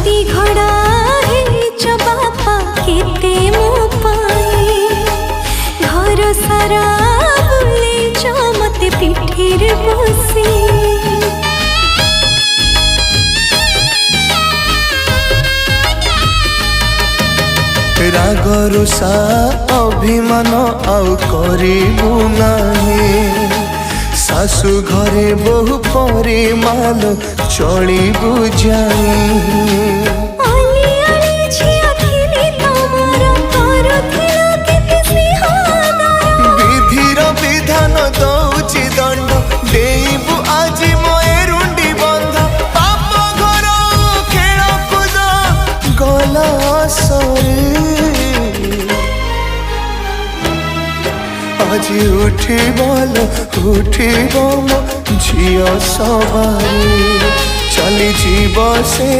छाती घड़ा हेच बापा केते मो पाई घर सारा बुले मते पिठीर बसी राग रुषा अभिमान आउ करिबु नाही सासु घरे बहु परे माल चलिबु जाई विधिर विधान दौची दंड देबु आज मयरुंडी बंध पाप घर खेल कूद गला सरे आज उठिबल उठिब मो झियो सवारी चली जीव से।